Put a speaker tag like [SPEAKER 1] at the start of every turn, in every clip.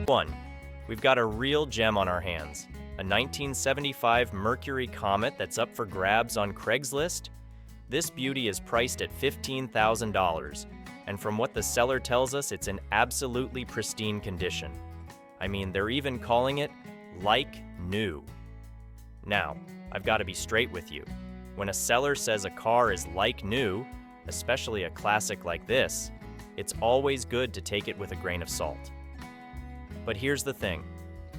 [SPEAKER 1] 1. We've got a real gem on our hands. A 1975 Mercury Comet that's up for grabs on Craigslist. This beauty is priced at $15,000, and from what the seller tells us, it's in absolutely pristine condition. I mean, they're even calling it like new. Now, I've got to be straight with you. When a seller says a car is like new, especially a classic like this, it's always good to take it with a grain of salt. But here's the thing.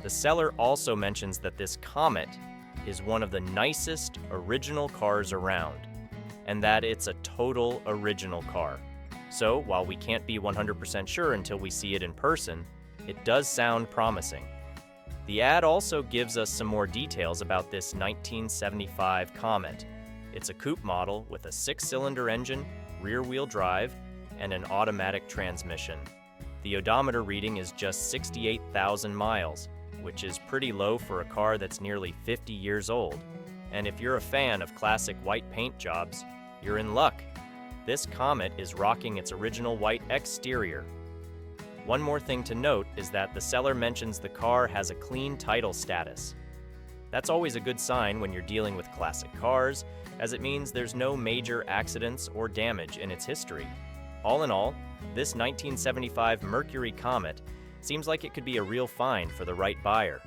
[SPEAKER 1] The seller also mentions that this Comet is one of the nicest original cars around, and that it's a total original car. So, while we can't be 100% sure until we see it in person, it does sound promising. The ad also gives us some more details about this 1975 Comet. It's a coupe model with a 6-cylinder engine, rear-wheel drive, and an automatic transmission. The odometer reading is just 68,000 miles, which is pretty low for a car that's nearly 50 years old. And if you're a fan of classic white paint jobs, you're in luck. This Comet is rocking its original white exterior. One more thing to note is that the seller mentions the car has a clean title status. That's always a good sign when you're dealing with classic cars, as it means there's no major accidents or damage in its history. All in all, this 1975 Mercury Comet seems like it could be a real find for the right buyer.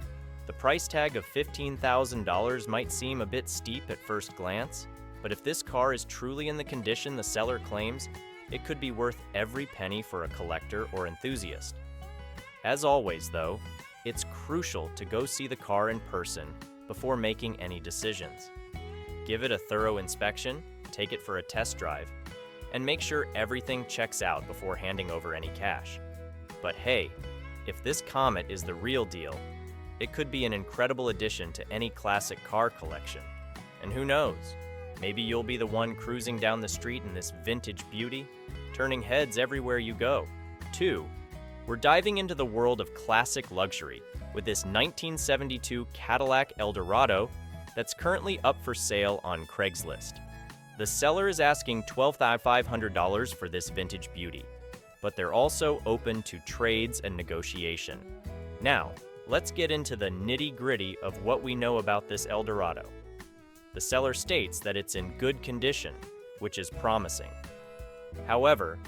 [SPEAKER 1] The price tag of $15,000 might seem a bit steep at first glance, but if this car is truly in the condition the seller claims, it could be worth every penny for a collector or enthusiast. As always, though, it's crucial to go see the car in person before making any decisions. Give it a thorough inspection, take it for a test drive, and make sure everything checks out before handing over any cash. But hey, if this Comet is the real deal, it could be an incredible addition to any classic car collection. And who knows, maybe you'll be the one cruising down the street in this vintage beauty, turning heads everywhere you go. 2. We're diving into the world of classic luxury with this 1972 Cadillac Eldorado that's currently up for sale on Craigslist. The seller is asking $12,500 for this vintage beauty, but they're also open to trades and negotiation. Now, let's get into the nitty-gritty of what we know about this Eldorado. The seller states that it's in good condition, which is promising. However,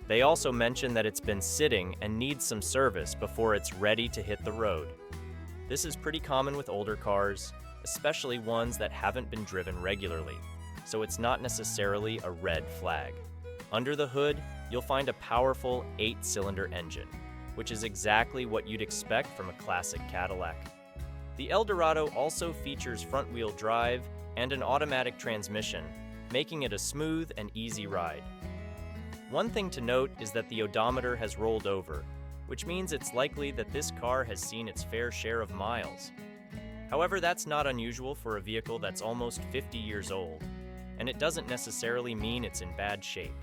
[SPEAKER 1] they also mention that it's been sitting and needs some service before it's ready to hit the road. This is pretty common with older cars, especially ones that haven't been driven regularly, so it's not necessarily a red flag. Under the hood, you'll find a powerful 8-cylinder engine, which is exactly what you'd expect from a classic Cadillac. The Eldorado also features front-wheel drive and an automatic transmission, making it a smooth and easy ride. One thing to note is that the odometer has rolled over, which means it's likely that this car has seen its fair share of miles. However, that's not unusual for a vehicle that's almost 50 years old, and it doesn't necessarily mean it's in bad shape.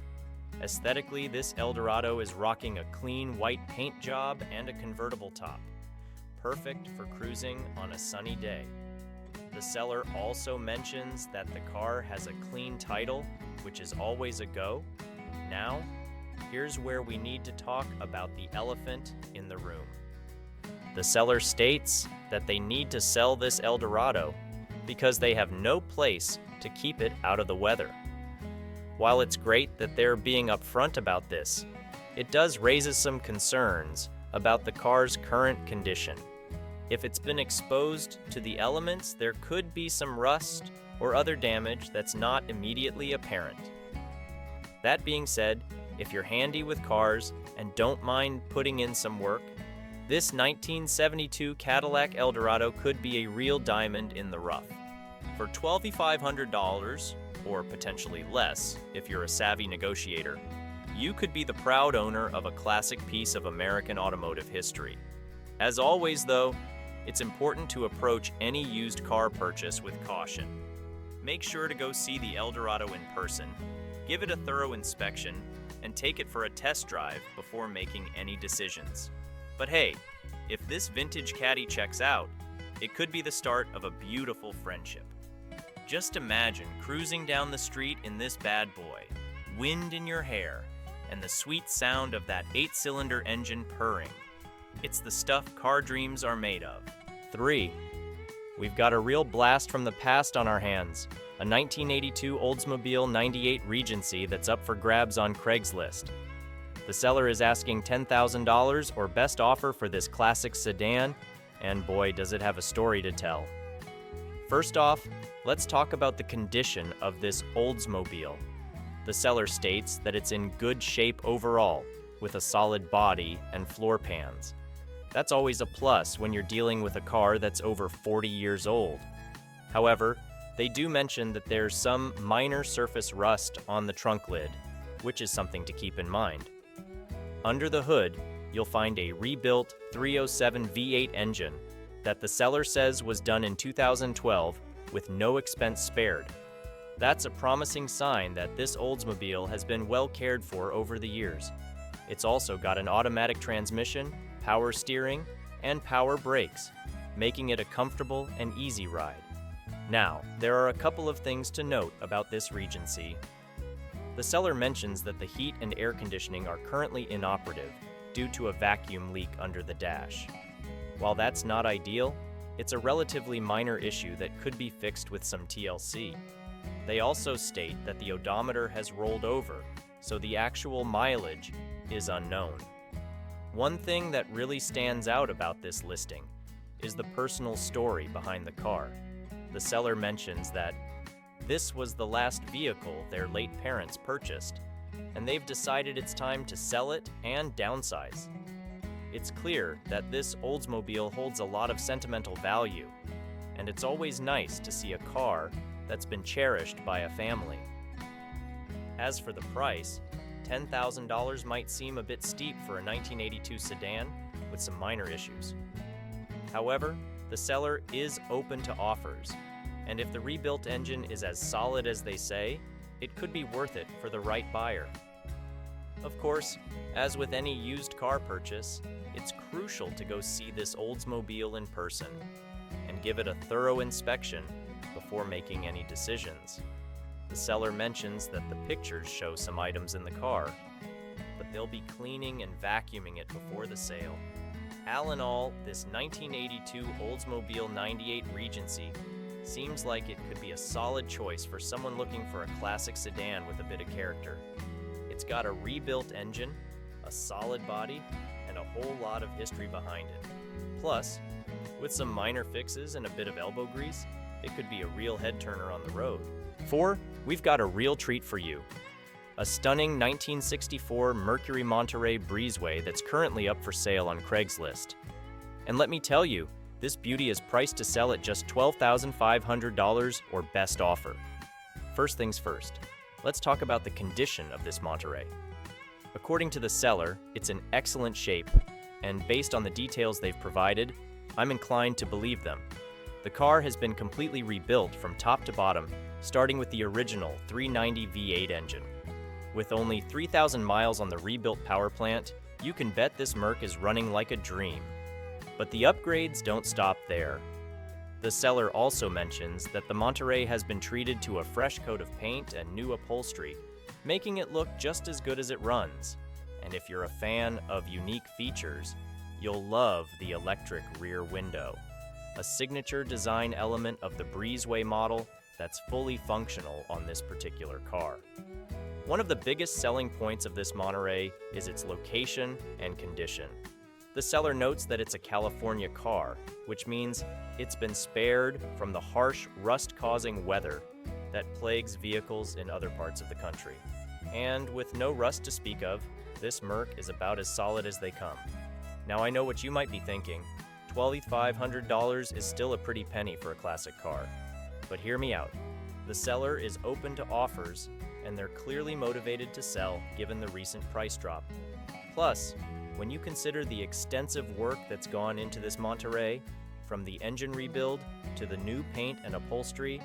[SPEAKER 1] Aesthetically, this Eldorado is rocking a clean white paint job and a convertible top, perfect for cruising on a sunny day. The seller also mentions that the car has a clean title, which is always a go. Now, here's where we need to talk about the elephant in the room. The seller states that they need to sell this Eldorado because they have no place to keep it out of the weather. While it's great that they're being upfront about this, it does raise some concerns about the car's current condition. If it's been exposed to the elements, there could be some rust or other damage that's not immediately apparent. That being said, if you're handy with cars and don't mind putting in some work, this 1972 Cadillac Eldorado could be a real diamond in the rough. For $12,500, or potentially less if you're a savvy negotiator, you could be the proud owner of a classic piece of American automotive history. As always, though, it's important to approach any used car purchase with caution. Make sure to go see the Eldorado in person, give it a thorough inspection, and take it for a test drive before making any decisions. But hey, if this vintage Caddy checks out, it could be the start of a beautiful friendship. Just imagine cruising down the street in this bad boy, wind in your hair, and the sweet sound of that 8-cylinder engine purring. It's the stuff car dreams are made of. 3. We've got a real blast from the past on our hands. A 1982 Oldsmobile 98 Regency that's up for grabs on Craigslist. The seller is asking $10,000 or best offer for this classic sedan, and boy, does it have a story to tell. First off, let's talk about the condition of this Oldsmobile. The seller states that it's in good shape overall, with a solid body and floor pans. That's always a plus when you're dealing with a car that's over 40 years old. However, they do mention that there's some minor surface rust on the trunk lid, which is something to keep in mind. Under the hood, you'll find a rebuilt 307 V8 engine that the seller says was done in 2012 with no expense spared. That's a promising sign that this Oldsmobile has been well cared for over the years. It's also got an automatic transmission, power steering, and power brakes, making it a comfortable and easy ride. Now, there are a couple of things to note about this Regency. The seller mentions that the heat and air conditioning are currently inoperative due to a vacuum leak under the dash. While that's not ideal, it's a relatively minor issue that could be fixed with some TLC. They also state that the odometer has rolled over, so the actual mileage is unknown. One thing that really stands out about this listing is the personal story behind the car. The seller mentions that this was the last vehicle their late parents purchased, and they've decided it's time to sell it and downsize. It's clear that this Oldsmobile holds a lot of sentimental value, and it's always nice to see a car that's been cherished by a family. As for the price, $10,000 might seem a bit steep for a 1982 sedan with some minor issues. However, the seller is open to offers, and if the rebuilt engine is as solid as they say, it could be worth it for the right buyer. Of course, as with any used car purchase, it's crucial to go see this Oldsmobile in person and give it a thorough inspection before making any decisions. The seller mentions that the pictures show some items in the car, but they'll be cleaning and vacuuming it before the sale. All in all, this 1982 Oldsmobile 98 Regency seems like it could be a solid choice for someone looking for a classic sedan with a bit of character. It's got a rebuilt engine, a solid body, and a whole lot of history behind it. Plus, with some minor fixes and a bit of elbow grease, it could be a real head-turner on the road. 4, we've got a real treat for you. A stunning 1964 Mercury Monterey Breezeway that's currently up for sale on Craigslist. And let me tell you, this beauty is priced to sell at just $12,500 or best offer. First things first, let's talk about the condition of this Monterey. According to the seller, it's in excellent shape, and based on the details they've provided, I'm inclined to believe them. The car has been completely rebuilt from top to bottom, starting with the original 390 V8 engine. With only 3,000 miles on the rebuilt power plant, you can bet this Merc is running like a dream. But the upgrades don't stop there. The seller also mentions that the Monterey has been treated to a fresh coat of paint and new upholstery, making it look just as good as it runs. And if you're a fan of unique features, you'll love the electric rear window, a signature design element of the Breezeway model that's fully functional on this particular car. One of the biggest selling points of this Monterey is its location and condition. The seller notes that it's a California car, which means it's been spared from the harsh, rust-causing weather that plagues vehicles in other parts of the country. And with no rust to speak of, this Merc is about as solid as they come. Now I know what you might be thinking. $12,500 is still a pretty penny for a classic car. But hear me out. The seller is open to offers, and they're clearly motivated to sell given the recent price drop. Plus, when you consider the extensive work that's gone into this Monterey, from the engine rebuild to the new paint and upholstery,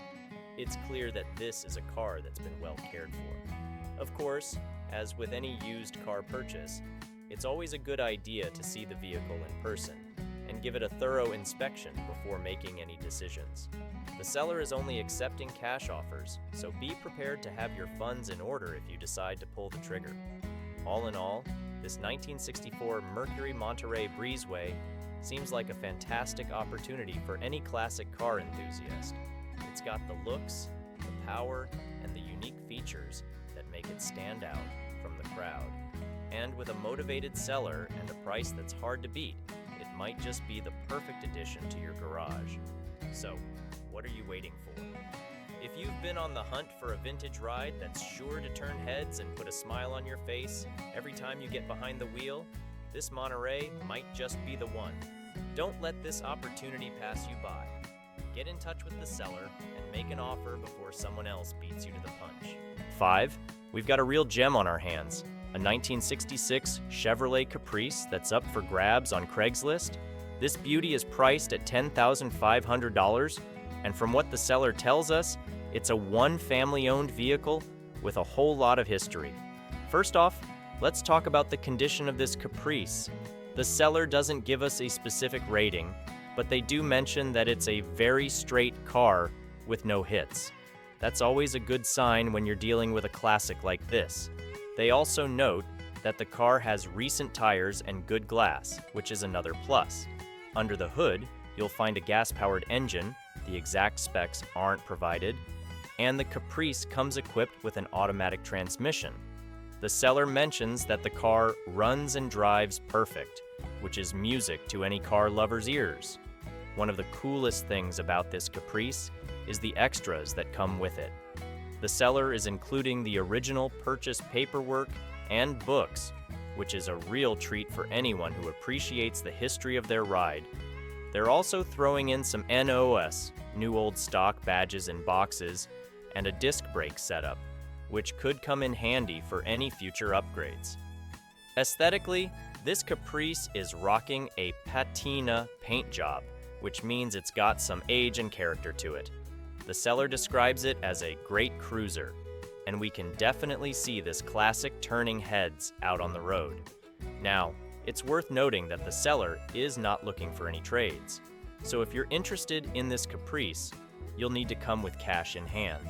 [SPEAKER 1] it's clear that this is a car that's been well cared for. Of course, as with any used car purchase, it's always a good idea to see the vehicle in person and give it a thorough inspection before making any decisions. The seller is only accepting cash offers, so be prepared to have your funds in order if you decide to pull the trigger. All in all, This 1964 Mercury Monterey Breezeway seems like a fantastic opportunity for any classic car enthusiast. It's got the looks, the power, and the unique features that make it stand out from the crowd. And with a motivated seller and a price that's hard to beat, it might just be the perfect addition to your garage. So, what are you waiting for? If you've been on the hunt for a vintage ride that's sure to turn heads and put a smile on your face every time you get behind the wheel, this Monterey might just be the one. Don't let this opportunity pass you by. Get in touch with the seller and make an offer before someone else beats you to the punch. 5. We've got a real gem on our hands. A 1966 Chevrolet Caprice that's up for grabs on Craigslist. This beauty is priced at $10,500, and from what the seller tells us, it's a one family-owned vehicle with a whole lot of history. First off, let's talk about the condition of this Caprice. The seller doesn't give us a specific rating, but they do mention that it's a very straight car with no hits. That's always a good sign when you're dealing with a classic like this. They also note that the car has recent tires and good glass, which is another plus. Under the hood, you'll find a gas-powered engine, the exact specs aren't provided, and the Caprice comes equipped with an automatic transmission. The seller mentions that the car runs and drives perfect, which is music to any car lover's ears. One of the coolest things about this Caprice is the extras that come with it. The seller is including the original purchase paperwork and books, which is a real treat for anyone who appreciates the history of their ride. They're also throwing in some NOS, new old stock badges and boxes, and a disc brake setup, which could come in handy for any future upgrades. Aesthetically, this Caprice is rocking a patina paint job, which means it's got some age and character to it. The seller describes it as a great cruiser, and we can definitely see this classic turning heads out on the road. Now, it's worth noting that the seller is not looking for any trades, so if you're interested in this Caprice, you'll need to come with cash in hand.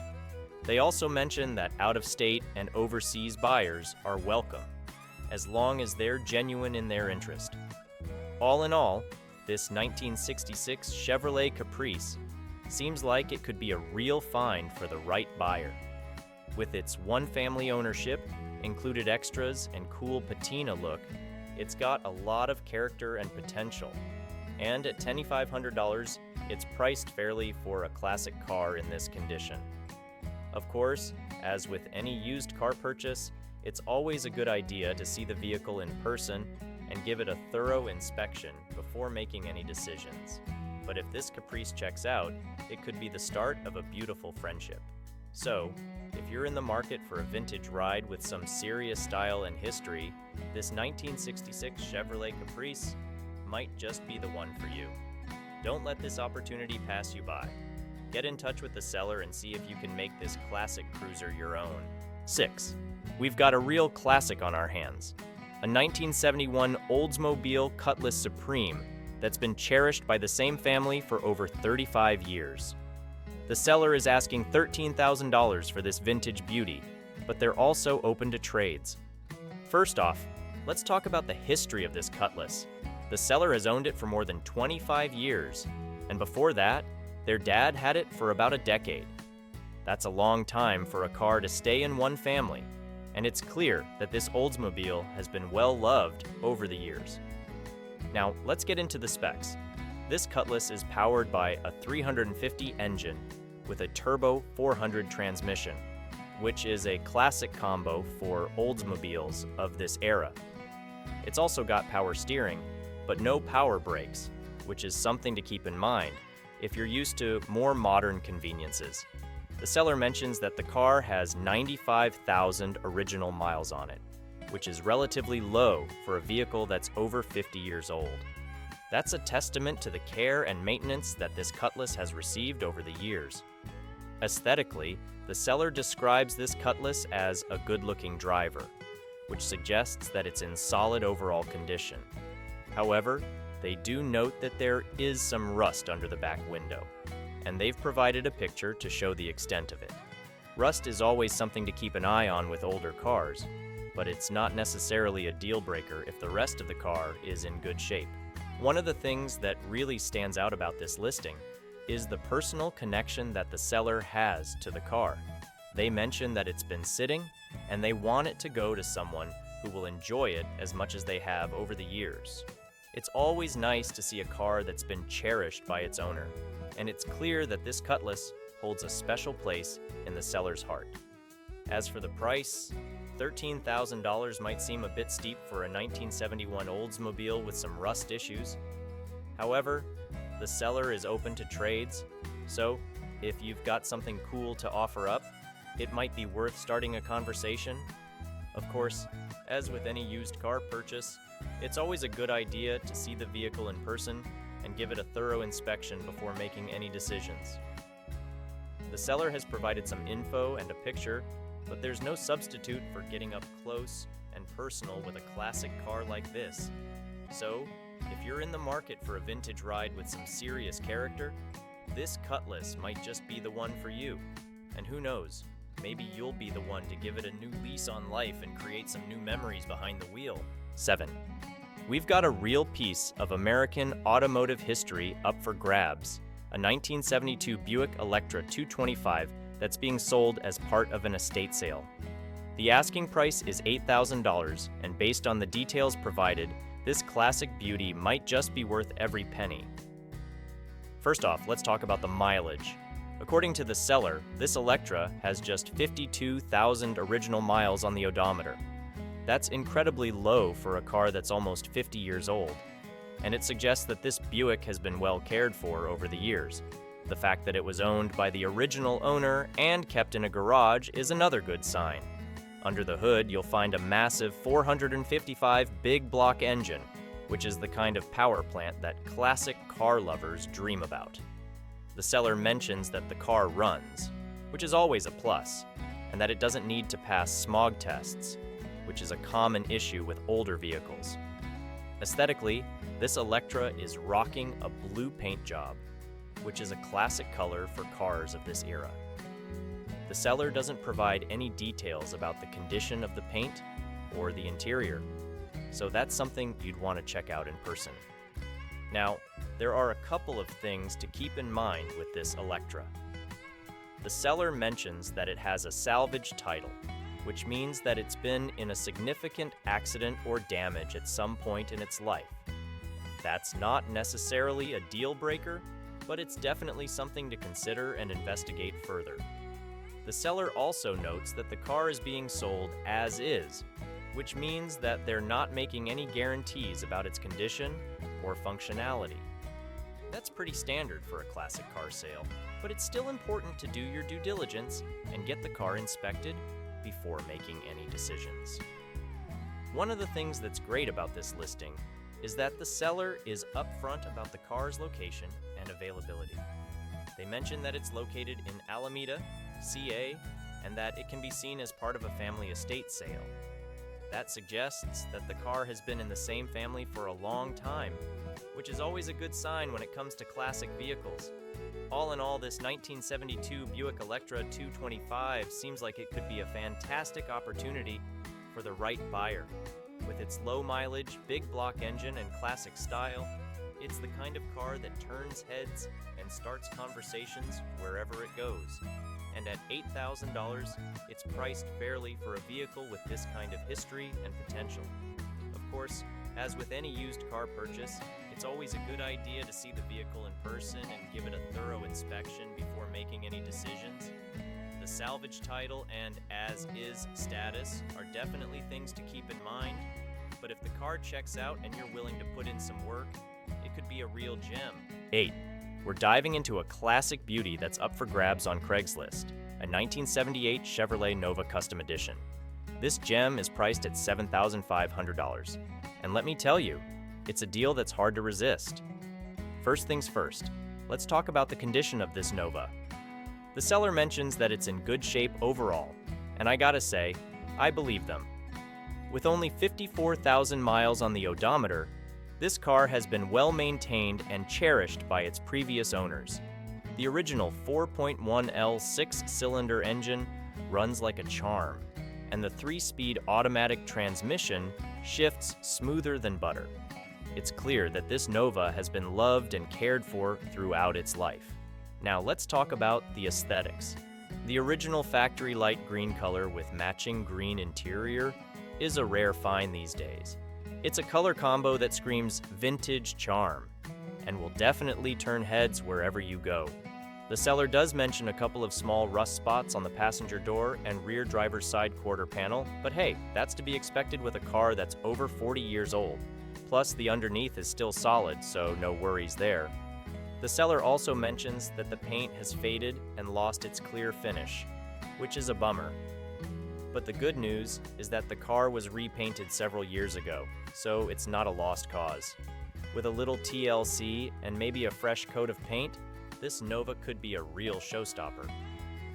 [SPEAKER 1] They also mention that out-of-state and overseas buyers are welcome, as long as they're genuine in their interest. All in all, this 1966 Chevrolet Caprice seems like it could be a real find for the right buyer. With its one-family ownership, included extras, and cool patina look, it's got a lot of character and potential. And at $2,500, it's priced fairly for a classic car in this condition. Of course, as with any used car purchase, it's always a good idea to see the vehicle in person and give it a thorough inspection before making any decisions. But if this Caprice checks out, it could be the start of a beautiful friendship. So, if you're in the market for a vintage ride with some serious style and history, this 1966 Chevrolet Caprice might just be the one for you. Don't let this opportunity pass you by. Get in touch with the seller and see if you can make this classic cruiser your own. 6. We've got a real classic on our hands. A 1971 Oldsmobile Cutlass Supreme that's been cherished by the same family for over 35 years. The seller is asking $13,000 for this vintage beauty, but they're also open to trades. First off, let's talk about the history of this Cutlass. The seller has owned it for more than 25 years, and before that, their dad had it for about a decade. That's a long time for a car to stay in one family, and it's clear that this Oldsmobile has been well loved over the years. Now, let's get into the specs. This Cutlass is powered by a 350 engine with a turbo 400 transmission, which is a classic combo for Oldsmobiles of this era. It's also got power steering, but no power brakes, which is something to keep in mind if you're used to more modern conveniences. The seller mentions that the car has 95,000 original miles on it, which is relatively low for a vehicle that's over 50 years old. That's a testament to the care and maintenance that this Cutlass has received over the years. Aesthetically, the seller describes this Cutlass as a good-looking driver, which suggests that it's in solid overall condition. However, they do note that there is some rust under the back window, and they've provided a picture to show the extent of it. Rust is always something to keep an eye on with older cars, but it's not necessarily a deal breaker if the rest of the car is in good shape. One of the things that really stands out about this listing is the personal connection that the seller has to the car. They mention that it's been sitting and they want it to go to someone who will enjoy it as much as they have over the years. It's always nice to see a car that's been cherished by its owner, and it's clear that this Cutlass holds a special place in the seller's heart. As for the price, $13,000 might seem a bit steep for a 1971 Oldsmobile with some rust issues. However, the seller is open to trades, so if you've got something cool to offer up, it might be worth starting a conversation. Of course, as with any used car purchase, it's always a good idea to see the vehicle in person and give it a thorough inspection before making any decisions. The seller has provided some info and a picture, but there's no substitute for getting up close and personal with a classic car like this. So, if you're in the market for a vintage ride with some serious character, this Cutlass might just be the one for you. And who knows, maybe you'll be the one to give it a new lease on life and create some new memories behind the wheel. 7. We've got a real piece of American automotive history up for grabs, a 1972 Buick Electra 225 that's being sold as part of an estate sale. The asking price is $8,000, and based on the details provided, this classic beauty might just be worth every penny. First off, let's talk about the mileage. According to the seller, this Electra has just 52,000 original miles on the odometer. That's incredibly low for a car that's almost 50 years old, and it suggests that this Buick has been well cared for over the years. The fact that it was owned by the original owner and kept in a garage is another good sign. Under the hood, you'll find a massive 455 big block engine, which is the kind of power plant that classic car lovers dream about. The seller mentions that the car runs, which is always a plus, and that it doesn't need to pass smog tests, which is a common issue with older vehicles. Aesthetically, this Electra is rocking a blue paint job, which is a classic color for cars of this era. The seller doesn't provide any details about the condition of the paint or the interior, so that's something you'd want to check out in person. Now, there are a couple of things to keep in mind with this Electra. The seller mentions that it has a salvage title, which means that it's been in a significant accident or damage at some point in its life. That's not necessarily a deal breaker, but it's definitely something to consider and investigate further. The seller also notes that the car is being sold as is, which means that they're not making any guarantees about its condition or functionality. That's pretty standard for a classic car sale, but it's still important to do your due diligence and get the car inspected before making any decisions. One of the things that's great about this listing is that the seller is upfront about the car's location and availability. They mention that it's located in Alameda, CA, and that it can be seen as part of a family estate sale. That suggests that the car has been in the same family for a long time, which is always a good sign when it comes to classic vehicles. All in all, this 1972 Buick Electra 225 seems like it could be a fantastic opportunity for the right buyer. With its low mileage, big block engine, and classic style, it's the kind of car that turns heads and starts conversations wherever it goes. And at $8,000, it's priced fairly for a vehicle with this kind of history and potential. Of course, as with any used car purchase, it's always a good idea to see the vehicle in person and give it a thorough inspection before making any decisions. The salvage title and as-is status are definitely things to keep in mind, but if the car checks out and you're willing to put in some work, it could be a real gem. 8. We're diving into a classic beauty that's up for grabs on Craigslist, a 1978 Chevrolet Nova Custom Edition. This gem is priced at $7,500, and let me tell you, it's a deal that's hard to resist. First things first, let's talk about the condition of this Nova. The seller mentions that it's in good shape overall, and I gotta say, I believe them. With only 54,000 miles on the odometer, this car has been well maintained and cherished by its previous owners. The original 4.1L 6-cylinder engine runs like a charm, and the 3-speed automatic transmission shifts smoother than butter. It's clear that this Nova has been loved and cared for throughout its life. Now let's talk about the aesthetics. The original factory light green color with matching green interior is a rare find these days. It's a color combo that screams vintage charm and will definitely turn heads wherever you go. The seller does mention a couple of small rust spots on the passenger door and rear driver's side quarter panel, but hey, that's to be expected with a car that's over 40 years old. Plus, the underneath is still solid, so no worries there. The seller also mentions that the paint has faded and lost its clear finish, which is a bummer. But the good news is that the car was repainted several years ago, so it's not a lost cause. With a little TLC and maybe a fresh coat of paint, this Nova could be a real showstopper.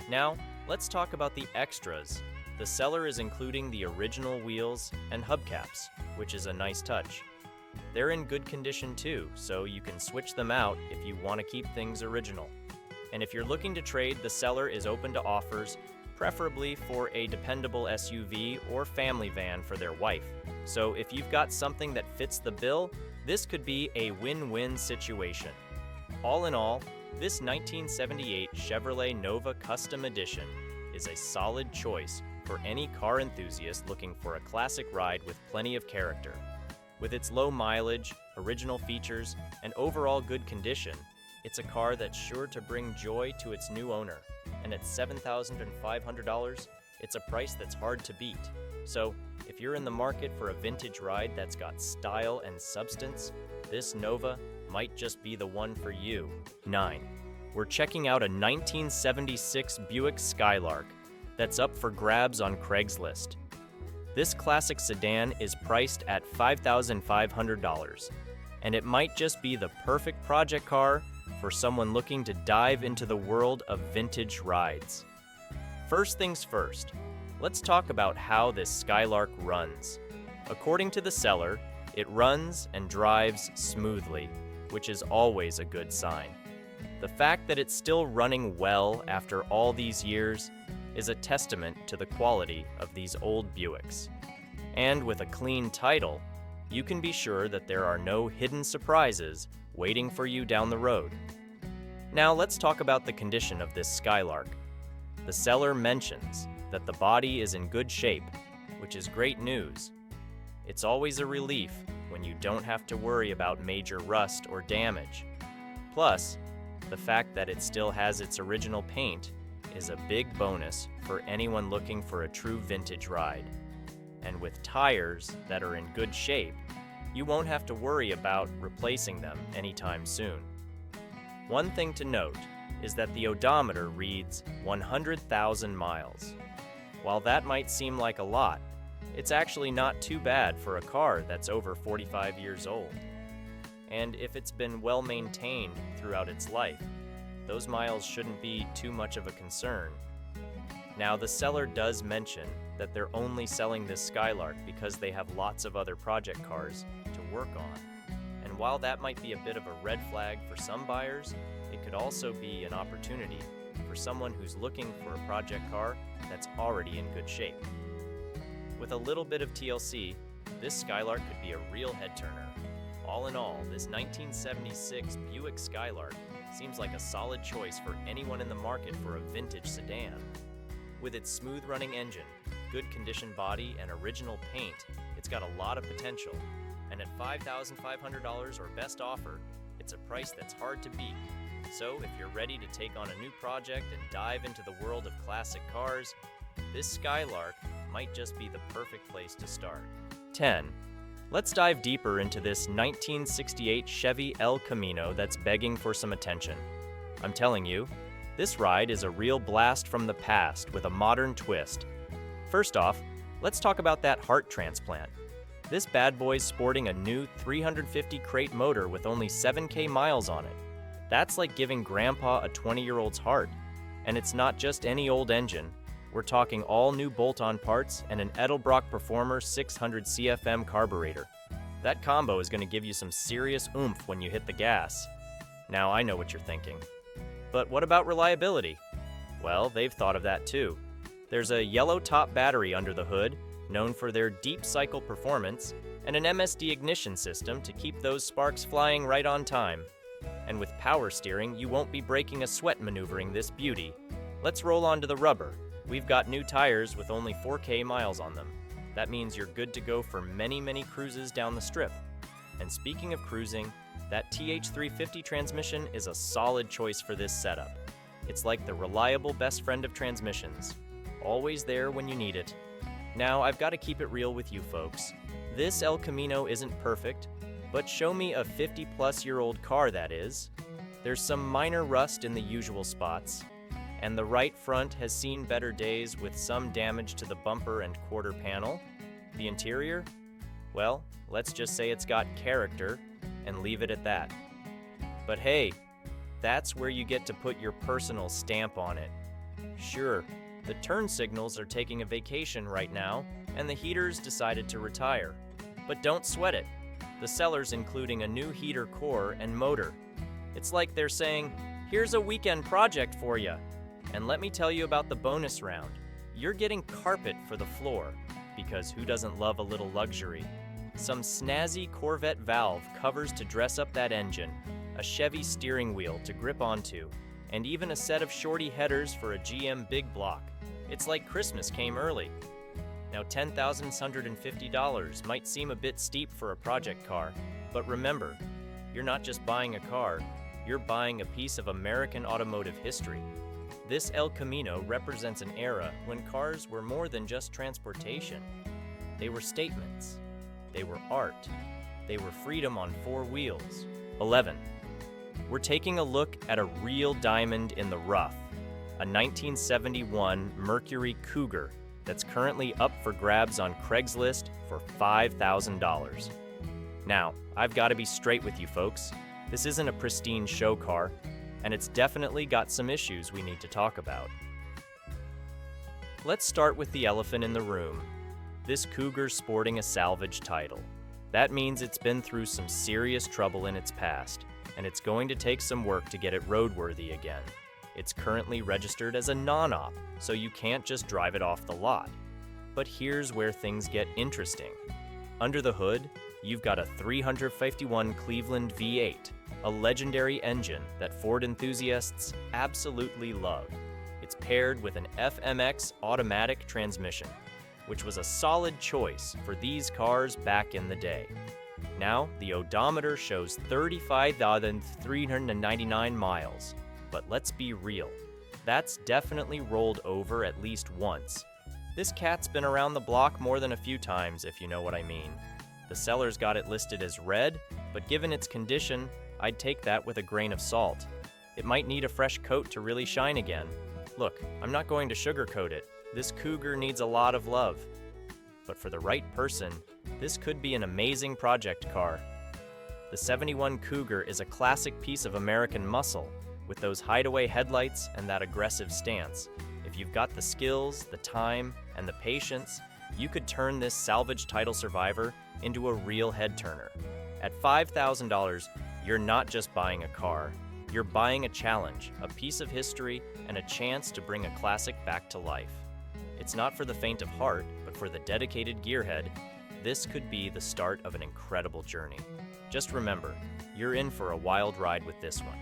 [SPEAKER 1] Now, let's talk about the extras. The seller is including the original wheels and hubcaps, which is a nice touch. They're in good condition too, so you can switch them out if you want to keep things original. And if you're looking to trade, the seller is open to offers, preferably for a dependable SUV or family van for their wife. So if you've got something that fits the bill, this could be a win-win situation. All in all, this 1978 Chevrolet Nova Custom Edition is a solid choice for any car enthusiast looking for a classic ride with plenty of character. With its low mileage, original features, and overall good condition, it's a car that's sure to bring joy to its new owner. And at $7,500, it's a price that's hard to beat. So, if you're in the market for a vintage ride that's got style and substance, this Nova might just be the one for you. 9. We're checking out a 1976 Buick Skylark that's up for grabs on Craigslist. This classic sedan is priced at $5,500, and it might just be the perfect project car for someone looking to dive into the world of vintage rides. First things first, let's talk about how this Skylark runs. According to the seller, it runs and drives smoothly, which is always a good sign. The fact that it's still running well after all these years is a testament to the quality of these old Buicks. And with a clean title, you can be sure that there are no hidden surprises waiting for you down the road. Now let's talk about the condition of this Skylark. The seller mentions that the body is in good shape, which is great news. It's always a relief when you don't have to worry about major rust or damage. Plus, the fact that it still has its original paint is a big bonus for anyone looking for a true vintage ride. And with tires that are in good shape, you won't have to worry about replacing them anytime soon. One thing to note is that the odometer reads 100,000 miles. While that might seem like a lot, it's actually not too bad for a car that's over 45 years old. And if it's been well maintained throughout its life, those miles shouldn't be too much of a concern. Now, the seller does mention that they're only selling this Skylark because they have lots of other project cars to work on. And while that might be a bit of a red flag for some buyers, it could also be an opportunity for someone who's looking for a project car that's already in good shape. With a little bit of TLC, this Skylark could be a real head-turner. All in all, this 1976 Buick Skylark seems like a solid choice for anyone in the market for a vintage sedan. With its smooth-running engine, good condition body, and original paint, it's got a lot of potential. And at $5,500 or best offer, it's a price that's hard to beat. So if you're ready to take on a new project and dive into the world of classic cars, this Skylark might just be the perfect place to start. 10. Let's dive deeper into this 1968 Chevy El Camino that's begging for some attention. I'm telling you, this ride is a real blast from the past with a modern twist. First off, let's talk about that heart transplant. This bad boy's sporting a new 350 crate motor with only 7K miles on it. That's like giving Grandpa a 20-year-old's heart. And it's not just any old engine. We're talking all new bolt-on parts and an Edelbrock Performer 600 CFM carburetor. That combo is going to give you some serious oomph when you hit the gas. Now I know what you're thinking. But what about reliability? Well, they've thought of that too. There's a yellow top battery under the hood, known for their deep cycle performance, and an MSD ignition system to keep those sparks flying right on time. And with power steering, you won't be breaking a sweat maneuvering this beauty. Let's roll onto the rubber. We've got new tires with only 4K miles on them. That means you're good to go for many, many cruises down the strip. And speaking of cruising, that TH350 transmission is a solid choice for this setup. It's like the reliable best friend of transmissions, always there when you need it. Now, I've got to keep it real with you folks. This El Camino isn't perfect, but show me a 50-plus-year-old car that is. There's some minor rust in the usual spots, and the right front has seen better days with some damage to the bumper and quarter panel. The interior? Well, let's just say it's got character and leave it at that. But hey, that's where you get to put your personal stamp on it. Sure, the turn signals are taking a vacation right now, and the heaters decided to retire. But don't sweat it. The seller's including a new heater core and motor. It's like they're saying, here's a weekend project for you. And let me tell you about the bonus round. You're getting carpet for the floor, because who doesn't love a little luxury? Some snazzy Corvette valve covers to dress up that engine, a Chevy steering wheel to grip onto, and even a set of shorty headers for a GM big block. It's like Christmas came early. Now $10,150 might seem a bit steep for a project car, but remember, you're not just buying a car, you're buying a piece of American automotive history. This El Camino represents an era when cars were more than just transportation. They were statements. They were art. They were freedom on four wheels. 11. We're taking a look at a real diamond in the rough, a 1971 Mercury Cougar that's currently up for grabs on Craigslist for $5,000. Now, I've got to be straight with you folks. This isn't a pristine show car, and it's definitely got some issues we need to talk about. Let's start with the elephant in the room. This Cougar's sporting a salvage title. That means it's been through some serious trouble in its past, and it's going to take some work to get it roadworthy again. It's currently registered as a non-op, so you can't just drive it off the lot. But here's where things get interesting. Under the hood, you've got a 351 Cleveland V8, a legendary engine that Ford enthusiasts absolutely love. It's paired with an FMX automatic transmission, which was a solid choice for these cars back in the day. Now, the odometer shows 35,399 miles, but let's be real, that's definitely rolled over at least once. This cat's been around the block more than a few times, if you know what I mean. The seller's got it listed as red, but given its condition, I'd take that with a grain of salt. It might need a fresh coat to really shine again. Look, I'm not going to sugarcoat it. This Cougar needs a lot of love. But for the right person, this could be an amazing project car. The 71 Cougar is a classic piece of American muscle, with those hideaway headlights and that aggressive stance. If you've got the skills, the time, and the patience, you could turn this salvage title survivor into a real head-turner. At $5,000, you're not just buying a car, you're buying a challenge, a piece of history, and a chance to bring a classic back to life. It's not for the faint of heart, but for the dedicated gearhead, this could be the start of an incredible journey. Just remember, you're in for a wild ride with this one.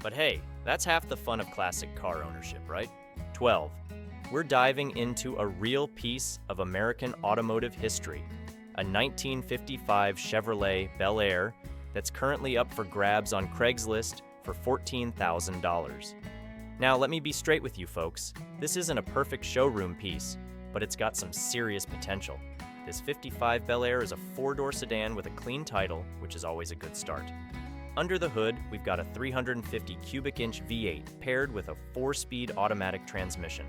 [SPEAKER 1] But hey, that's half the fun of classic car ownership, right? 12. We're diving into a real piece of American automotive history, a 1955 Chevrolet Bel Air that's currently up for grabs on Craigslist for $14,000. Now, let me be straight with you folks. This isn't a perfect showroom piece, but it's got some serious potential. This 55 Bel Air is a four-door sedan with a clean title, which is always a good start. Under the hood, we've got a 350 cubic inch V8 paired with a 4-speed automatic transmission.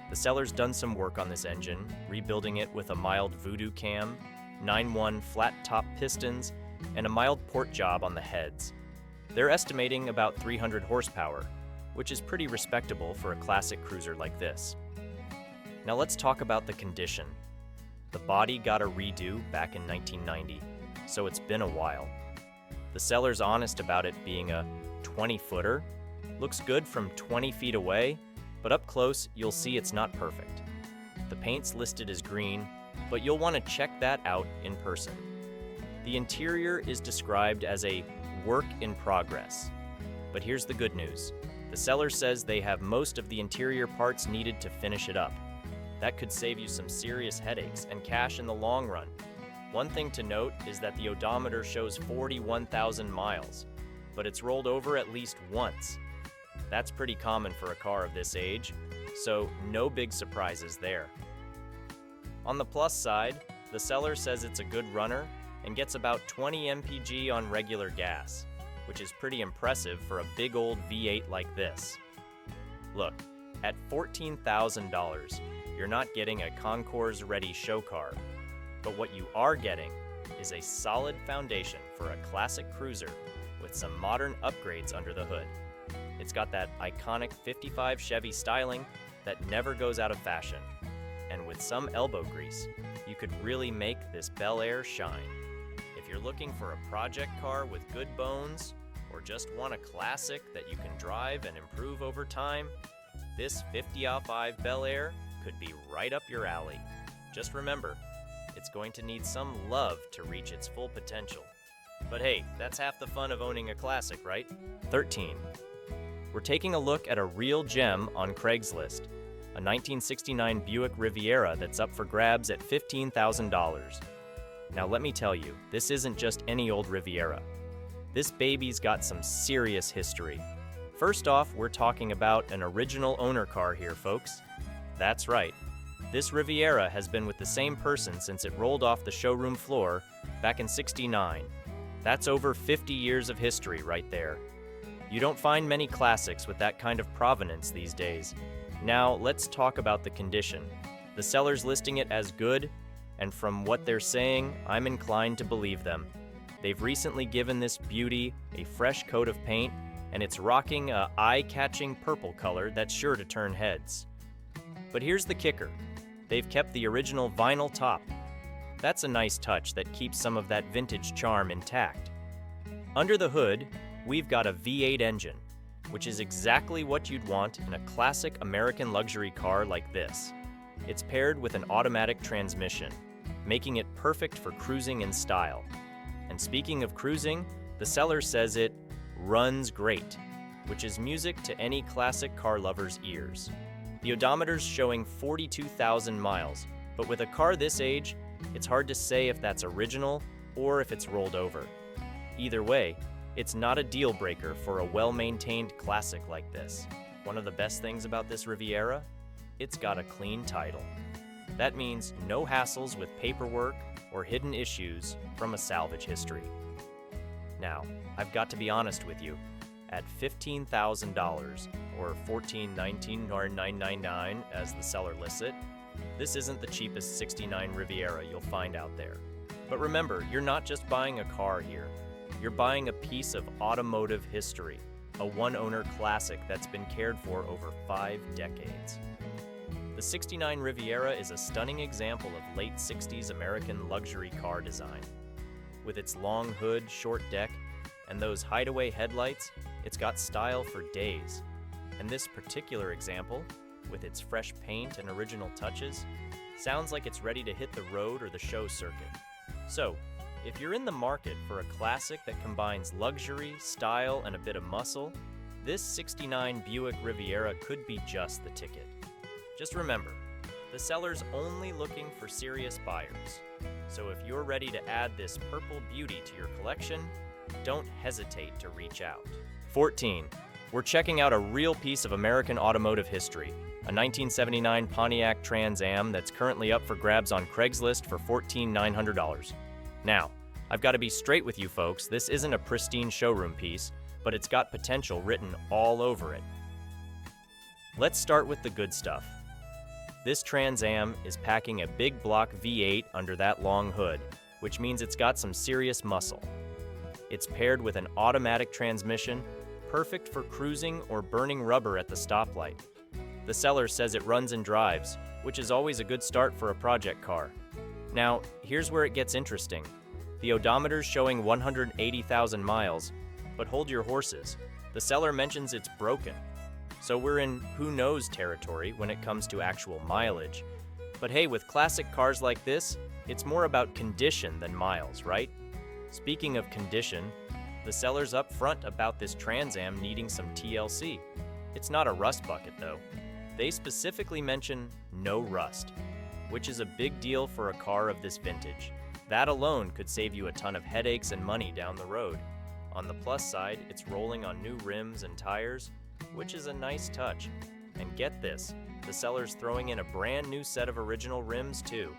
[SPEAKER 1] The seller's done some work on this engine, rebuilding it with a mild voodoo cam, 9-1 flat-top pistons, and a mild port job on the heads. They're estimating about 300 horsepower, which is pretty respectable for a classic cruiser like this. Now let's talk about the condition. The body got a redo back in 1990, so it's been a while. The seller's honest about it being a 20-footer. Looks good from 20 feet away, but up close you'll see it's not perfect. The paint's listed as green, but you'll want to check that out in person. The interior is described as a work in progress. But here's the good news. The seller says they have most of the interior parts needed to finish it up. That could save you some serious headaches and cash in the long run. One thing to note is that the odometer shows 41,000 miles, but it's rolled over at least once. That's pretty common for a car of this age, so no big surprises there. On the plus side, the seller says it's a good runner and gets about 20 mpg on regular gas, which is pretty impressive for a big old V8 like this. Look, at $14,000, you're not getting a concours-ready show car, but what you are getting is a solid foundation for a classic cruiser with some modern upgrades under the hood. It's got that iconic 55 Chevy styling that never goes out of fashion, and with some elbow grease, you could really make this Bel Air shine. If you're looking for a project car with good bones, or just want a classic that you can drive and improve over time, this 50i5 Bel Air could be right up your alley. Just remember, it's going to need some love to reach its full potential. But hey, that's half the fun of owning a classic, right? 13. We're taking a look at a real gem on Craigslist, a 1969 Buick Riviera that's up for grabs at $15,000. Now let me tell you, this isn't just any old Riviera. This baby's got some serious history. First off, we're talking about an original owner car here, folks. That's right. This Riviera has been with the same person since it rolled off the showroom floor back in '69. That's over 50 years of history right there. You don't find many classics with that kind of provenance these days. Now, let's talk about the condition. The seller's listing it as good, and from what they're saying, I'm inclined to believe them. They've recently given this beauty a fresh coat of paint, and it's rocking a eye-catching purple color that's sure to turn heads. But here's the kicker. They've kept the original vinyl top. That's a nice touch that keeps some of that vintage charm intact. Under the hood, we've got a V8 engine, which is exactly what you'd want in a classic American luxury car like this. It's paired with an automatic transmission, making it perfect for cruising in style. And speaking of cruising, the seller says it runs great, which is music to any classic car lover's ears. The odometer's showing 42,000 miles, but with a car this age, it's hard to say if that's original or if it's rolled over. Either way, it's not a deal breaker for a well-maintained classic like this. One of the best things about this Riviera? It's got a clean title. That means no hassles with paperwork or hidden issues from a salvage history. Now, I've got to be honest with you. At $15,000, or $14,19 or $999 as the seller lists it, this isn't the cheapest '69 Riviera you'll find out there. But remember, you're not just buying a car here. You're buying a piece of automotive history, a one-owner classic that's been cared for over 5 decades. The '69 Riviera is a stunning example of late '60s American luxury car design. With its long hood, short deck, and those hideaway headlights, it's got style for days. And this particular example, with its fresh paint and original touches, sounds like it's ready to hit the road or the show circuit. So, if you're in the market for a classic that combines luxury, style, and a bit of muscle, this '69 Buick Riviera could be just the ticket. Just remember, the seller's only looking for serious buyers. So if you're ready to add this purple beauty to your collection, don't hesitate to reach out. 14. We're checking out a real piece of American automotive history, a 1979 Pontiac Trans Am that's currently up for grabs on Craigslist for $14,900. Now, I've got to be straight with you folks, this isn't a pristine showroom piece, but it's got potential written all over it. Let's start with the good stuff. This Trans Am is packing a big block V8 under that long hood, which means it's got some serious muscle. It's paired with an automatic transmission, perfect for cruising or burning rubber at the stoplight. The seller says it runs and drives, which is always a good start for a project car. Now, here's where it gets interesting. The odometer's showing 180,000 miles, but hold your horses. The seller mentions it's broken. So we're in who knows territory when it comes to actual mileage. But hey, with classic cars like this, it's more about condition than miles, right? Speaking of condition, the seller's up front about this Trans Am needing some TLC. It's not a rust bucket though. They specifically mention no rust, which is a big deal for a car of this vintage. That alone could save you a ton of headaches and money down the road. On the plus side, it's rolling on new rims and tires, which is a nice touch. And get this, the seller's throwing in a brand new set of original rims too.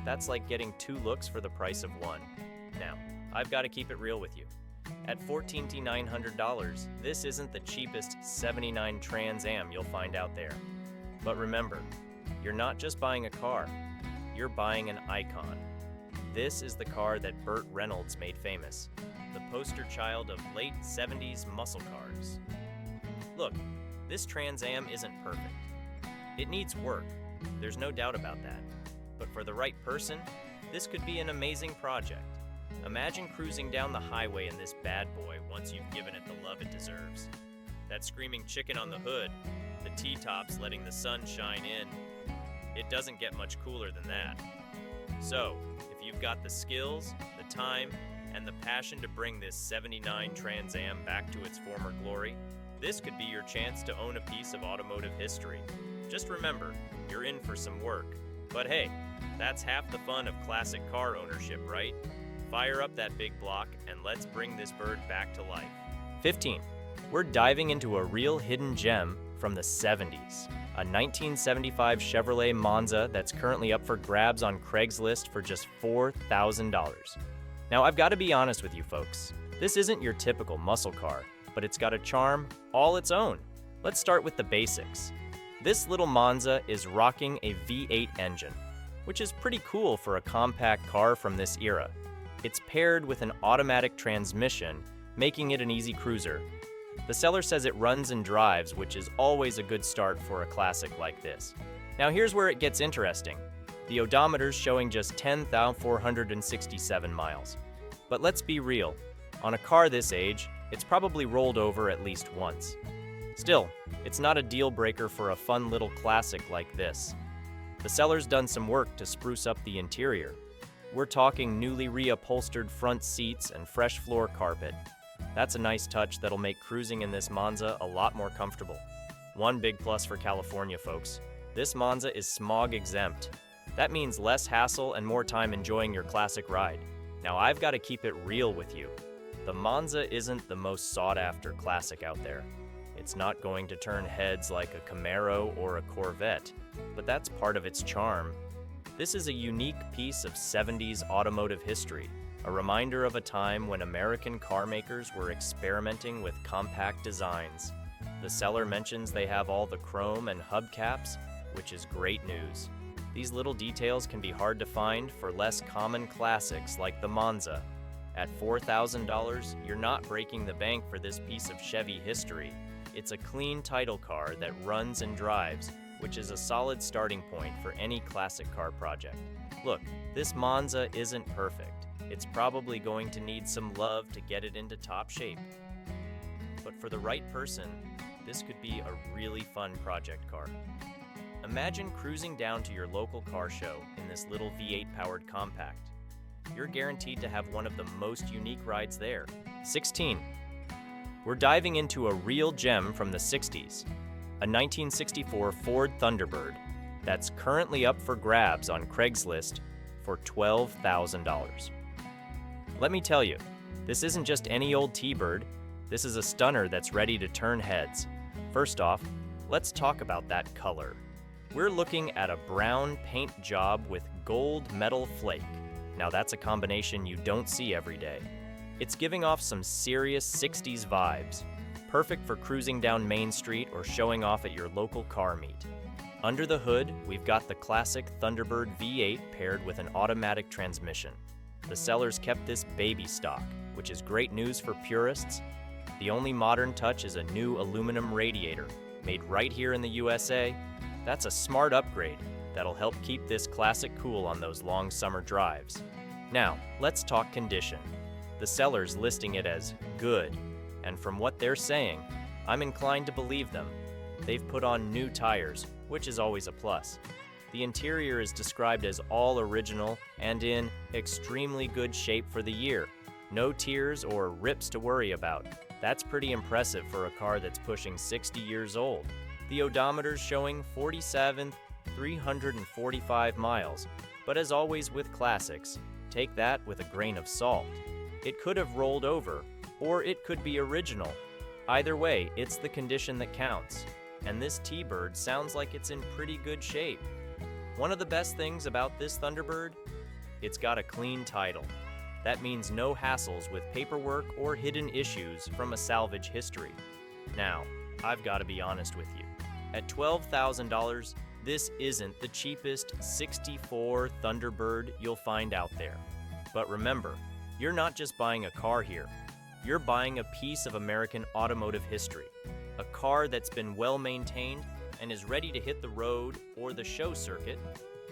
[SPEAKER 1] That's like getting 2 looks for the price of 1. Now, I've got to keep it real with you. At $14,900, this isn't the cheapest '79 Trans Am you'll find out there. But remember, you're not just buying a car, you're buying an icon. This is the car that Burt Reynolds made famous, the poster child of late '70s muscle cars. Look, this Trans Am isn't perfect. It needs work, there's no doubt about that. But for the right person, this could be an amazing project. Imagine cruising down the highway in this bad boy once you've given it the love it deserves. That screaming chicken on the hood, the T-tops letting the sun shine in. It doesn't get much cooler than that. So, if you've got the skills, the time, and the passion to bring this '79 Trans Am back to its former glory, this could be your chance to own a piece of automotive history. Just remember, you're in for some work. But hey, that's half the fun of classic car ownership, right? Fire up that big block and let's bring this bird back to life. 15. We're diving into a real hidden gem from the '70s. A 1975 Chevrolet Monza that's currently up for grabs on Craigslist for just $4,000. Now, I've got to be honest with you folks. This isn't your typical muscle car, but it's got a charm all its own. Let's start with the basics. This little Monza is rocking a V8 engine, which is pretty cool for a compact car from this era. It's paired with an automatic transmission, making it an easy cruiser. The seller says it runs and drives, which is always a good start for a classic like this. Now here's where it gets interesting. The odometer's showing just 10,467 miles. But let's be real, on a car this age, it's probably rolled over at least once. Still, it's not a deal breaker for a fun little classic like this. The seller's done some work to spruce up the interior. We're talking newly reupholstered front seats and fresh floor carpet. That's a nice touch that'll make cruising in this Monza a lot more comfortable. One big plus for California folks, this Monza is smog exempt. That means less hassle and more time enjoying your classic ride. Now I've got to keep it real with you. The Monza isn't the most sought-after classic out there. It's not going to turn heads like a Camaro or a Corvette, but that's part of its charm. This is a unique piece of '70s automotive history, a reminder of a time when American car makers were experimenting with compact designs. The seller mentions they have all the chrome and hubcaps, which is great news. These little details can be hard to find for less common classics like the Monza. At $4,000, you're not breaking the bank for this piece of Chevy history. It's a clean title car that runs and drives, which is a solid starting point for any classic car project. Look, this Monza isn't perfect. It's probably going to need some love to get it into top shape. But for the right person, this could be a really fun project car. Imagine cruising down to your local car show in this little V8 powered compact. You're guaranteed to have one of the most unique rides there. 16. We're diving into a real gem from the '60s, a 1964 Ford Thunderbird that's currently up for grabs on Craigslist for $12,000. Let me tell you, this isn't just any old T-Bird, this is a stunner that's ready to turn heads. First off, let's talk about that color. We're looking at a brown paint job with gold metal flake. Now that's a combination you don't see every day. It's giving off some serious '60s vibes, perfect for cruising down Main Street or showing off at your local car meet. Under the hood, we've got the classic Thunderbird V8 paired with an automatic transmission. The sellers kept this baby stock, which is great news for purists. The only modern touch is a new aluminum radiator, made right here in the USA. That's a smart upgrade that'll help keep this classic cool on those long summer drives. Now, let's talk condition. The seller's listing it as good, and from what they're saying, I'm inclined to believe them. They've put on new tires, which is always a plus. The interior is described as all original and in extremely good shape for the year. No tears or rips to worry about. That's pretty impressive for a car that's pushing 60 years old. The odometer's showing 47,345 miles, but as always with classics, take that with a grain of salt. It could have rolled over, or it could be original. Either way, it's the condition that counts. And this T-Bird sounds like it's in pretty good shape. One of the best things about this Thunderbird? It's got a clean title. That means no hassles with paperwork or hidden issues from a salvage history. Now, I've got to be honest with you. At $12,000, this isn't the cheapest 64 Thunderbird you'll find out there. But remember, you're not just buying a car here. You're buying a piece of American automotive history. A car that's been well maintained and is ready to hit the road or the show circuit.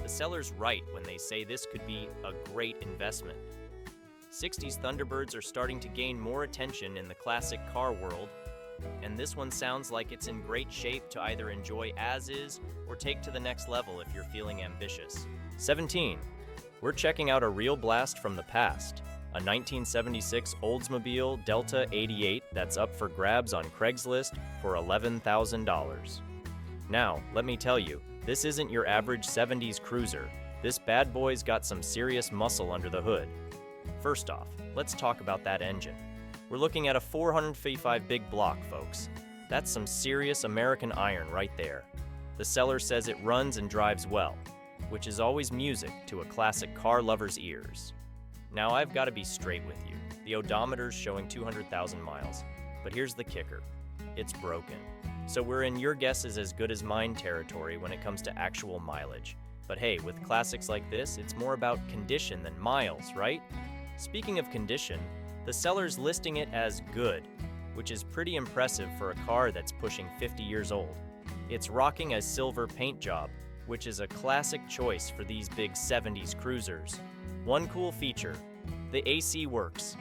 [SPEAKER 1] The seller's right when they say this could be a great investment. 60s Thunderbirds are starting to gain more attention in the classic car world, and this one sounds like it's in great shape to either enjoy as is or take to the next level if you're feeling ambitious. 17. We're checking out a real blast from the past. A 1976 Oldsmobile Delta 88 that's up for grabs on Craigslist for $11,000. Now, let me tell you, this isn't your average 70s cruiser. This bad boy's got some serious muscle under the hood. First off, let's talk about that engine. We're looking at a 455 big block, folks. That's some serious American iron right there. The seller says it runs and drives well, which is always music to a classic car lover's ears. Now I've got to be straight with you. The odometer's showing 200,000 miles, but here's the kicker. It's broken. So we're in your guess is as good as mine territory when it comes to actual mileage. But hey, with classics like this, it's more about condition than miles, right? Speaking of condition, the seller's listing it as good, which is pretty impressive for a car that's pushing 50 years old. It's rocking a silver paint job, which is a classic choice for these big 70s cruisers. One cool feature, the AC works.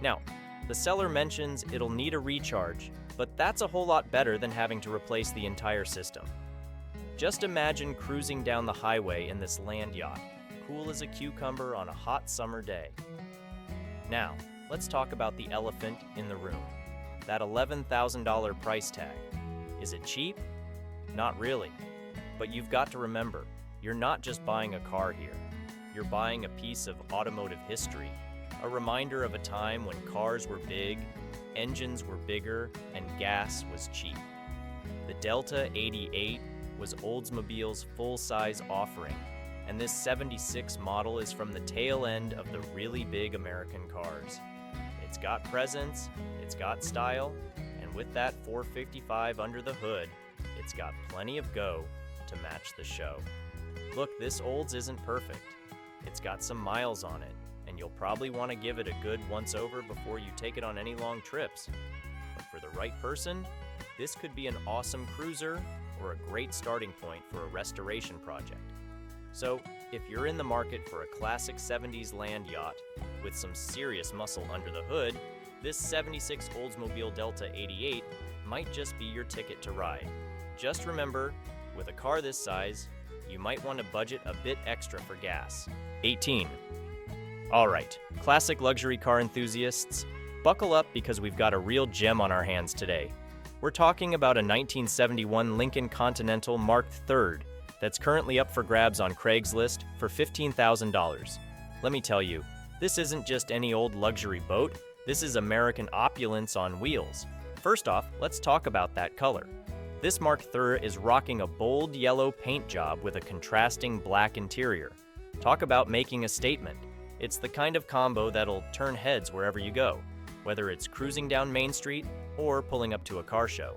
[SPEAKER 1] Now, the seller mentions it'll need a recharge, but that's a whole lot better than having to replace the entire system. Just imagine cruising down the highway in this land yacht, cool as a cucumber on a hot summer day. Now, let's talk about the elephant in the room, that $11,000 price tag. Is it cheap? Not really. But you've got to remember, you're not just buying a car here. You're buying a piece of automotive history, a reminder of a time when cars were big, engines were bigger, and gas was cheap. The Delta 88 was Oldsmobile's full-size offering, and this 76 model is from the tail end of the really big American cars. It's got presence, it's got style, and with that 455 under the hood, it's got plenty of go to match the show. Look, this Olds isn't perfect. It's got some miles on it, and you'll probably want to give it a good once-over before you take it on any long trips. But for the right person, this could be an awesome cruiser or a great starting point for a restoration project. So, if you're in the market for a classic 70s land yacht with some serious muscle under the hood, this 76 Oldsmobile Delta 88 might just be your ticket to ride. Just remember, with a car this size, you might want to budget a bit extra for gas. 18. Alright, classic luxury car enthusiasts, buckle up because we've got a real gem on our hands today. We're talking about a 1971 Lincoln Continental Mark III that's currently up for grabs on Craigslist for $15,000. Let me tell you, this isn't just any old luxury boat, this is American opulence on wheels. First off, let's talk about that color. This Mark III is rocking a bold yellow paint job with a contrasting black interior. Talk about making a statement. It's the kind of combo that'll turn heads wherever you go, whether it's cruising down Main Street or pulling up to a car show.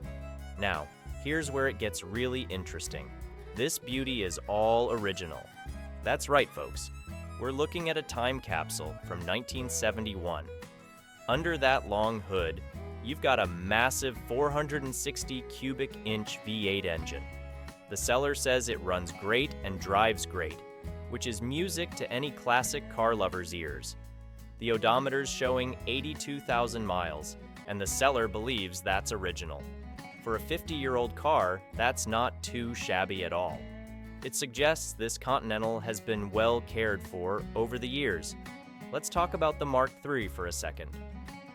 [SPEAKER 1] Now, here's where it gets really interesting. This beauty is all original. That's right, folks. We're looking at a time capsule from 1971. Under that long hood, you've got a massive 460 cubic inch V8 engine. The seller says it runs great and drives great, which is music to any classic car lover's ears. The odometer's showing 82,000 miles, and the seller believes that's original. For a 50-year-old car, that's not too shabby at all. It suggests this Continental has been well cared for over the years. Let's talk about the Mark III for a second.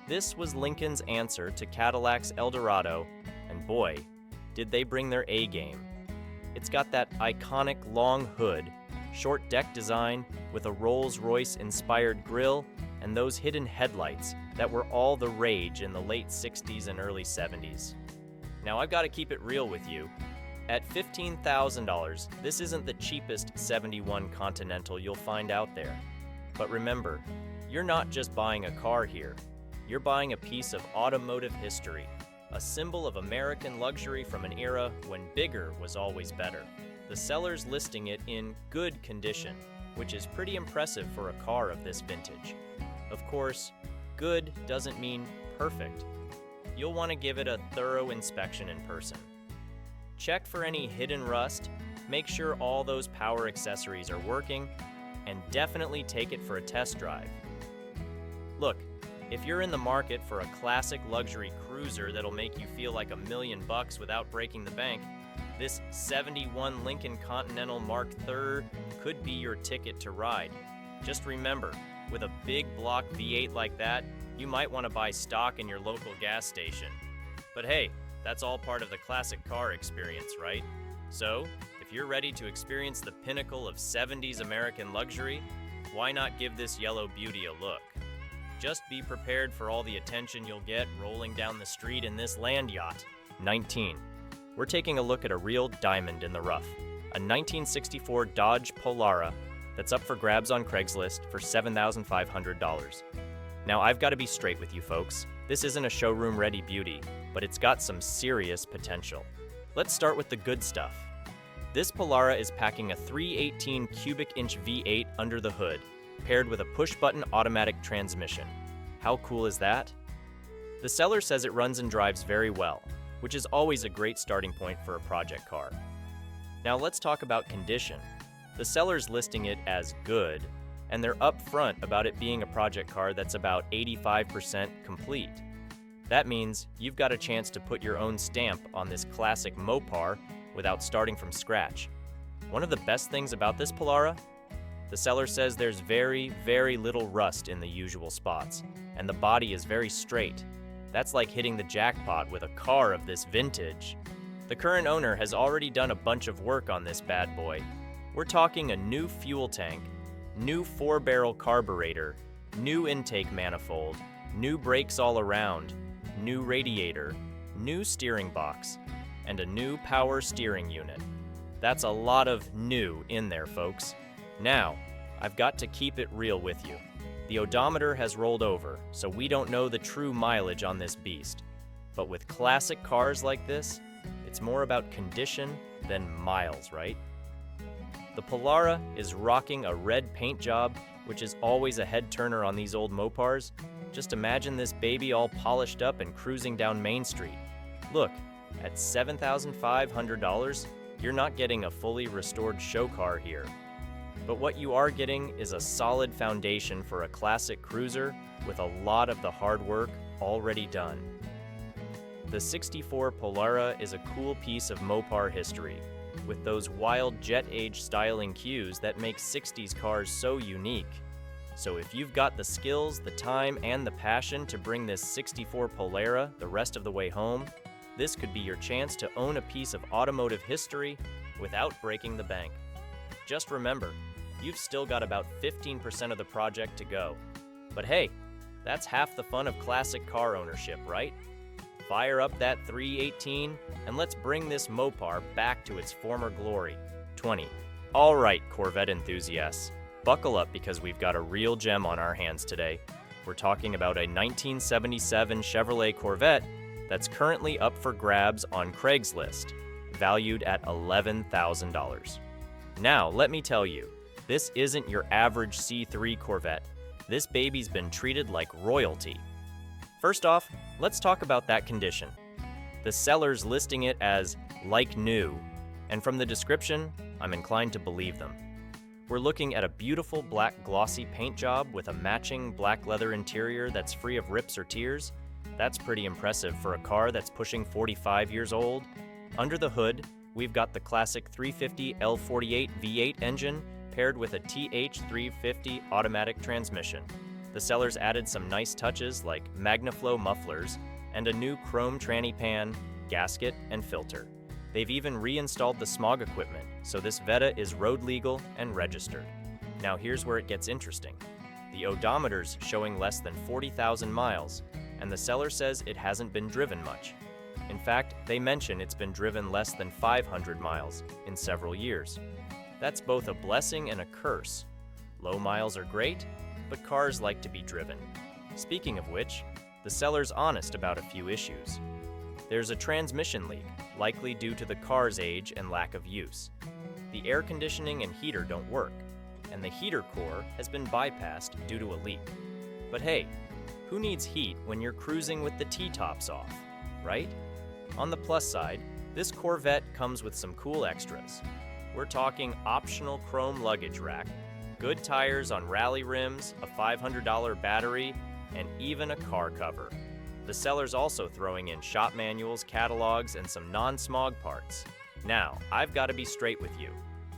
[SPEAKER 1] This was Lincoln's answer to Cadillac's Eldorado, and boy, did they bring their A game. It's got that iconic long hood, short deck design with a Rolls-Royce inspired grille, and those hidden headlights that were all the rage in the late 60s and early 70s. Now I've got to keep it real with you. At $15,000, this isn't the cheapest 71 Continental you'll find out there. But remember, you're not just buying a car here. You're buying a piece of automotive history, a symbol of American luxury from an era when bigger was always better. The seller's listing it in good condition, which is pretty impressive for a car of this vintage. Of course, good doesn't mean perfect. You'll want to give it a thorough inspection in person. Check for any hidden rust, make sure all those power accessories are working, and definitely take it for a test drive. Look, if you're in the market for a classic luxury cruiser that'll make you feel like $1 million without breaking the bank, this 71 Lincoln Continental Mark III could be your ticket to ride. Just remember, with a big block V8 like that, you might want to buy stock in your local gas station. But hey, that's all part of the classic car experience, right? So, if you're ready to experience the pinnacle of 70s American luxury, why not give this yellow beauty a look? Just be prepared for all the attention you'll get rolling down the street in this land yacht. 19. We're taking a look at a real diamond in the rough, a 1964 Dodge Polara that's up for grabs on Craigslist for $7,500. Now, I've got to be straight with you folks. This isn't a showroom-ready beauty, but it's got some serious potential. Let's start with the good stuff. This Polara is packing a 318 cubic inch V8 under the hood, paired with a push-button automatic transmission. How cool is that? The seller says it runs and drives very well, which is always a great starting point for a project car. Now let's talk about condition. The seller's listing it as good, and they're upfront about it being a project car that's about 85% complete. That means you've got a chance to put your own stamp on this classic Mopar without starting from scratch. One of the best things about this Polara? The seller says there's very, very little rust in the usual spots, and the body is very straight. That's like hitting the jackpot with a car of this vintage. The current owner has already done a bunch of work on this bad boy. We're talking a new fuel tank, new 4-barrel carburetor, new intake manifold, new brakes all around, new radiator, new steering box, and a new power steering unit. That's a lot of new in there, folks. Now, I've got to keep it real with you. The odometer has rolled over, so we don't know the true mileage on this beast. But with classic cars like this, it's more about condition than miles, right? The Polara is rocking a red paint job, which is always a head turner on these old Mopars. Just imagine this baby all polished up and cruising down Main Street. Look, at $7,500, you're not getting a fully restored show car here. But what you are getting is a solid foundation for a classic cruiser with a lot of the hard work already done. The 64 Polara is a cool piece of Mopar history, with those wild jet-age styling cues that make 60s cars so unique. So if you've got the skills, the time, and the passion to bring this 64 Polara the rest of the way home, this could be your chance to own a piece of automotive history without breaking the bank. Just remember, you've still got about 15% of the project to go. But hey, that's half the fun of classic car ownership, right? Fire up that 318 and let's bring this Mopar back to its former glory. 20. All right, Corvette enthusiasts, buckle up because we've got a real gem on our hands today. We're talking about a 1977 Chevrolet Corvette that's currently up for grabs on Craigslist, valued at $11,000. Now, let me tell you, this isn't your average C3 Corvette. This baby's been treated like royalty. First off, let's talk about that condition. The seller's listing it as like new, and from the description, I'm inclined to believe them. We're looking at a beautiful black glossy paint job with a matching black leather interior that's free of rips or tears. That's pretty impressive for a car that's pushing 45 years old. Under the hood, We've got the classic 350 L48 V8 engine paired with a TH350 automatic transmission. The sellers added some nice touches like MagnaFlow mufflers and a new chrome tranny pan, gasket, and filter. They've even reinstalled the smog equipment, so this Vetta is road legal and registered. Now here's where it gets interesting. The odometer's showing less than 40,000 miles, and the seller says it hasn't been driven much. In fact, they mention it's been driven less than 500 miles in several years. That's both a blessing and a curse. Low miles are great, but cars like to be driven. Speaking of which, the seller's honest about a few issues. There's a transmission leak, likely due to the car's age and lack of use. The air conditioning and heater don't work, and the heater core has been bypassed due to a leak. But hey, who needs heat when you're cruising with the T-tops off, right? On the plus side, this Corvette comes with some cool extras. We're talking optional chrome luggage rack, good tires on rally rims, a $500 battery, and even a car cover. The seller's also throwing in shop manuals, catalogs, and some non-smog parts. Now, I've got to be straight with you.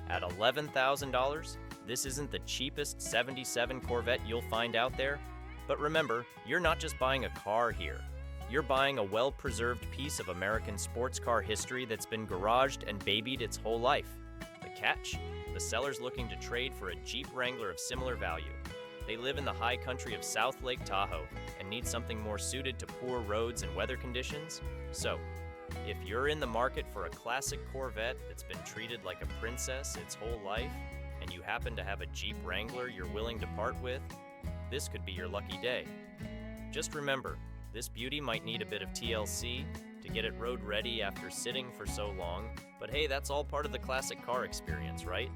[SPEAKER 1] At $11,000, this isn't the cheapest '77 Corvette you'll find out there. But remember, you're not just buying a car here. You're buying a well-preserved piece of American sports car history that's been garaged and babied its whole life. The catch? The seller's looking to trade for a Jeep Wrangler of similar value. They live in the high country of South Lake Tahoe and need something more suited to poor roads and weather conditions. So, if you're in the market for a classic Corvette that's been treated like a princess its whole life, and you happen to have a Jeep Wrangler you're willing to part with, this could be your lucky day. Just remember, this beauty might need a bit of TLC to get it road ready after sitting for so long, but hey, that's all part of the classic car experience, right?